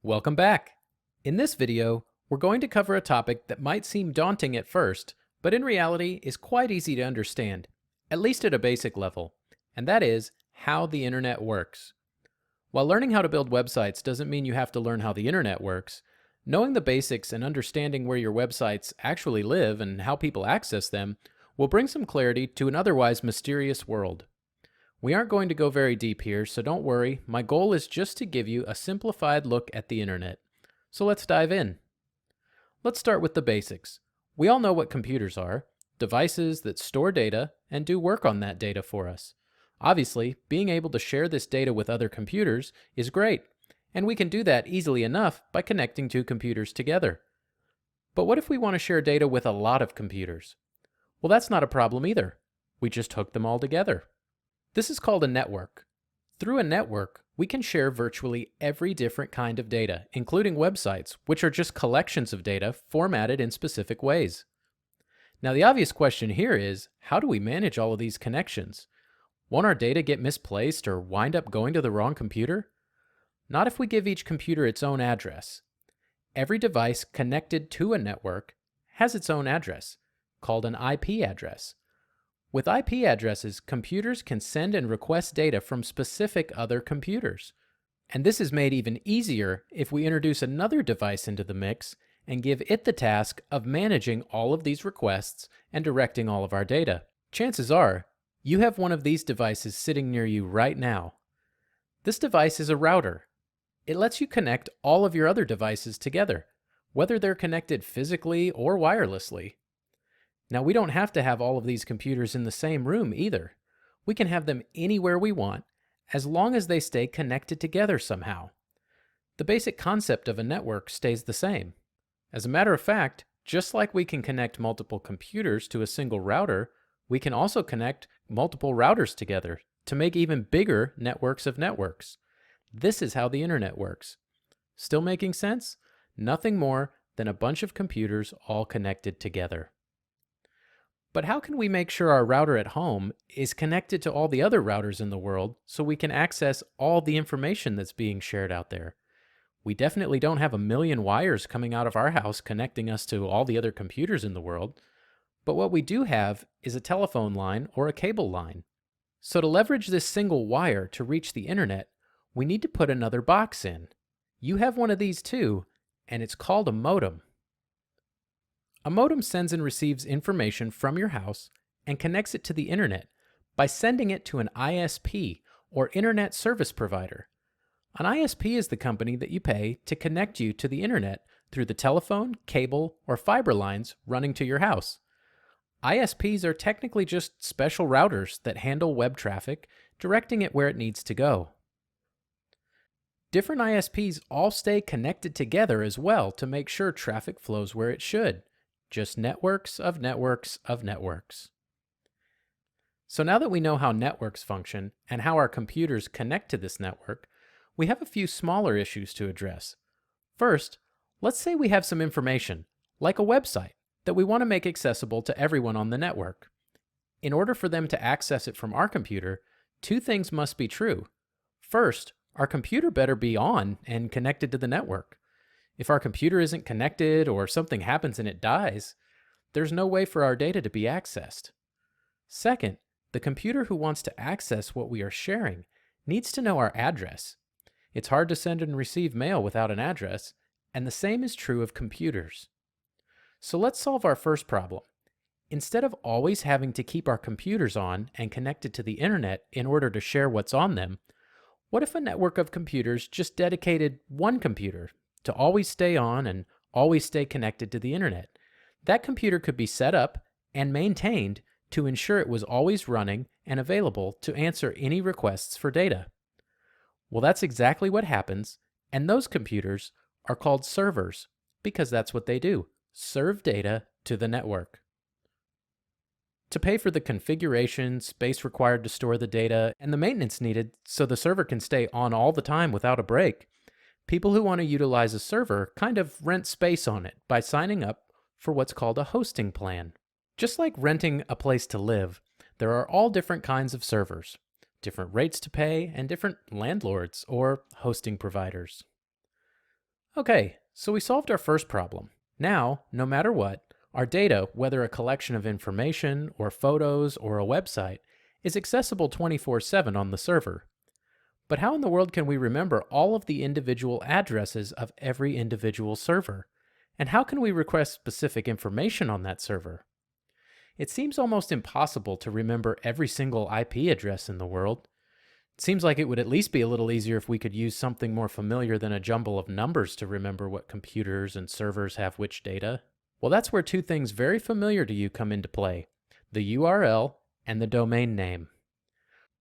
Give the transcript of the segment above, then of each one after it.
Welcome back. In this video, we're going to cover a topic that might seem daunting at first, but in reality is quite easy to understand, at least at a basic level, and that is how the internet works. While learning how to build websites doesn't mean you have to learn how the internet works, knowing the basics and understanding where your websites actually live and how people access them will bring some clarity to an otherwise mysterious world. We aren't going to go very deep here, so don't worry. My goal is just to give you a simplified look at the internet. So let's dive in. Let's start with the basics. We all know what computers are, devices that store data and do work on that data for us. Obviously, being able to share this data with other computers is great, and we can do that easily enough by connecting two computers together. But what if we want to share data with a lot of computers? Well, that's not a problem either. We just hook them all together. This is called a network. Through a network, we can share virtually every different kind of data, including websites, which are just collections of data formatted in specific ways. Now, the obvious question here is, how do we manage all of these connections? Won't our data get misplaced or wind up going to the wrong computer? Not if we give each computer its own address. Every device connected to a network has its own address, called an IP address. With IP addresses, computers can send and request data from specific other computers. And this is made even easier if we introduce another device into the mix and give it the task of managing all of these requests and directing all of our data. Chances are, you have one of these devices sitting near you right now. This device is a router. It lets you connect all of your other devices together, whether they're connected physically or wirelessly. Now, we don't have to have all of these computers in the same room either. We can have them anywhere we want, as long as they stay connected together somehow. The basic concept of a network stays the same. As a matter of fact, just like we can connect multiple computers to a single router, we can also connect multiple routers together to make even bigger networks of networks. This is how the internet works. Still making sense? Nothing more than a bunch of computers all connected together. But how can we make sure our router at home is connected to all the other routers in the world so we can access all the information that's being shared out there? We definitely don't have a million wires coming out of our house connecting us to all the other computers in the world. But what we do have is a telephone line or a cable line. So to leverage this single wire to reach the internet, we need to put another box in. You have one of these too, and it's called a modem. A modem sends and receives information from your house and connects it to the internet by sending it to an ISP, or Internet Service Provider. An ISP is the company that you pay to connect you to the internet through the telephone, cable, or fiber lines running to your house. ISPs are technically just special routers that handle web traffic, directing it where it needs to go. Different ISPs all stay connected together as well to make sure traffic flows where it should. Just networks of networks of networks. So now that we know how networks function and how our computers connect to this network, we have a few smaller issues to address. First, let's say we have some information, like a website, that we want to make accessible to everyone on the network. In order for them to access it from our computer, two things must be true. First, our computer better be on and connected to the network. If our computer isn't connected or something happens and it dies, there's no way for our data to be accessed. Second, the computer who wants to access what we are sharing needs to know our address. It's hard to send and receive mail without an address, and the same is true of computers. So let's solve our first problem. Instead of always having to keep our computers on and connected to the internet in order to share what's on them, what if a network of computers just dedicated one computer to always stay on and always stay connected to the internet? That computer could be set up and maintained to ensure it was always running and available to answer any requests for data. Well, that's exactly what happens, and those computers are called servers because that's what they do, serve data to the network. To pay for the configuration, space required to store the data, and the maintenance needed so the server can stay on all the time without a break, people who want to utilize a server kind of rent space on it by signing up for what's called a hosting plan. Just like renting a place to live, there are all different kinds of servers, different rates to pay, and different landlords or hosting providers. Okay, so we solved our first problem. Now, no matter what, our data, whether a collection of information or photos or a website, is accessible 24/7 on the server. But how in the world can we remember all of the individual addresses of every individual server? And how can we request specific information on that server? It seems almost impossible to remember every single IP address in the world. It seems like it would at least be a little easier if we could use something more familiar than a jumble of numbers to remember what computers and servers have which data. Well, that's where two things very familiar to you come into play: the URL and the domain name.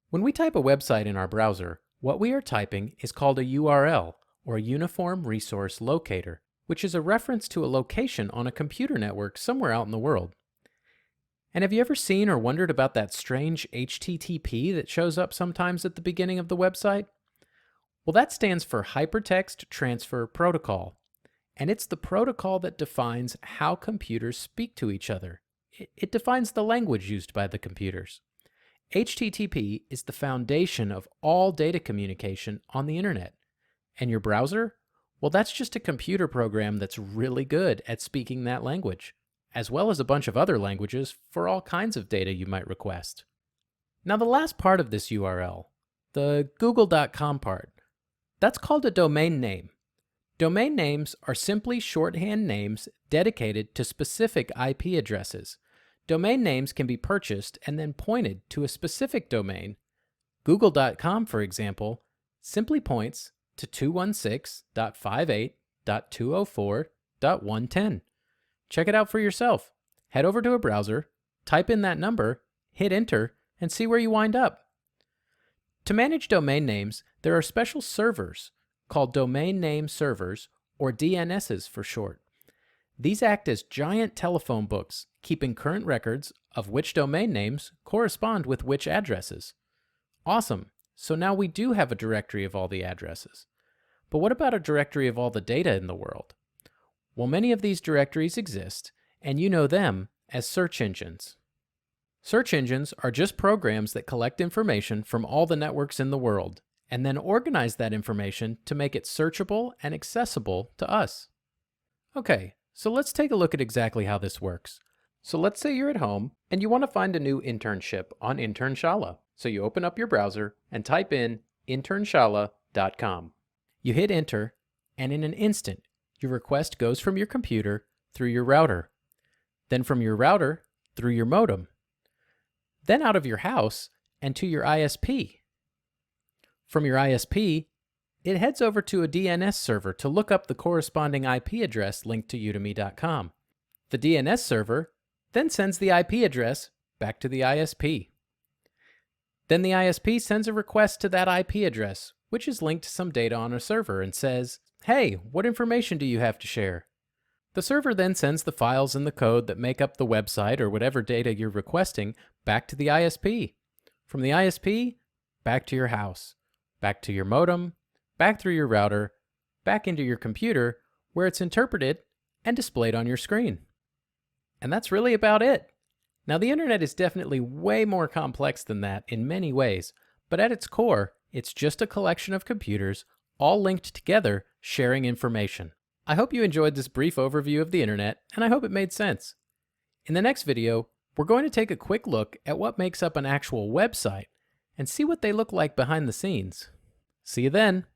When we type a website in our browser, what we are typing is called a URL, or a Uniform Resource Locator, which is a reference to a location on a computer network somewhere out in the world. And have you ever seen or wondered about that strange HTTP that shows up sometimes at the beginning of the website? Well, that stands for Hypertext Transfer Protocol, and it's the protocol that defines how computers speak to each other. It defines the language used by the computers. HTTP is the foundation of all data communication on the internet. And your browser? Well, that's just a computer program that's really good at speaking that language, as well as a bunch of other languages for all kinds of data you might request. Now, the last part of this URL, the google.com part, that's called a domain name. Domain names are simply shorthand names dedicated to specific IP addresses. Domain names can be purchased and then pointed to a specific domain. Google.com, for example, simply points to 216.58.204.110. Check it out for yourself. Head over to a browser, type in that number, hit enter, and see where you wind up. To manage domain names, there are special servers called domain name servers, or DNSs for short. These act as giant telephone books, keeping current records of which domain names correspond with which addresses. Awesome! So now we do have a directory of all the addresses. But what about a directory of all the data in the world? Well, many of these directories exist, and you know them as search engines. Search engines are just programs that collect information from all the networks in the world, and then organize that information to make it searchable and accessible to us. Okay, so let's take a look at exactly how this works. So let's say you're at home and you want to find a new internship on Internshala. So you open up your browser and type in internshala.com. You hit enter, and in an instant, your request goes from your computer through your router, then from your router through your modem, then out of your house and to your ISP. From your ISP, it heads over to a DNS server to look up the corresponding IP address linked to udemy.com. The DNS server then sends the IP address back to the ISP. Then the ISP sends a request to that IP address, which is linked to some data on a server, and says, "Hey, what information do you have to share?" The server then sends the files and the code that make up the website or whatever data you're requesting back to the ISP. From the ISP, back to your house, back to your modem, back through your router, back into your computer, where it's interpreted and displayed on your screen. And that's really about it. Now, the internet is definitely way more complex than that in many ways, but at its core, it's just a collection of computers all linked together sharing information. I hope you enjoyed this brief overview of the internet, and I hope it made sense. In the next video, we're going to take a quick look at what makes up an actual website and see what they look like behind the scenes. See you then.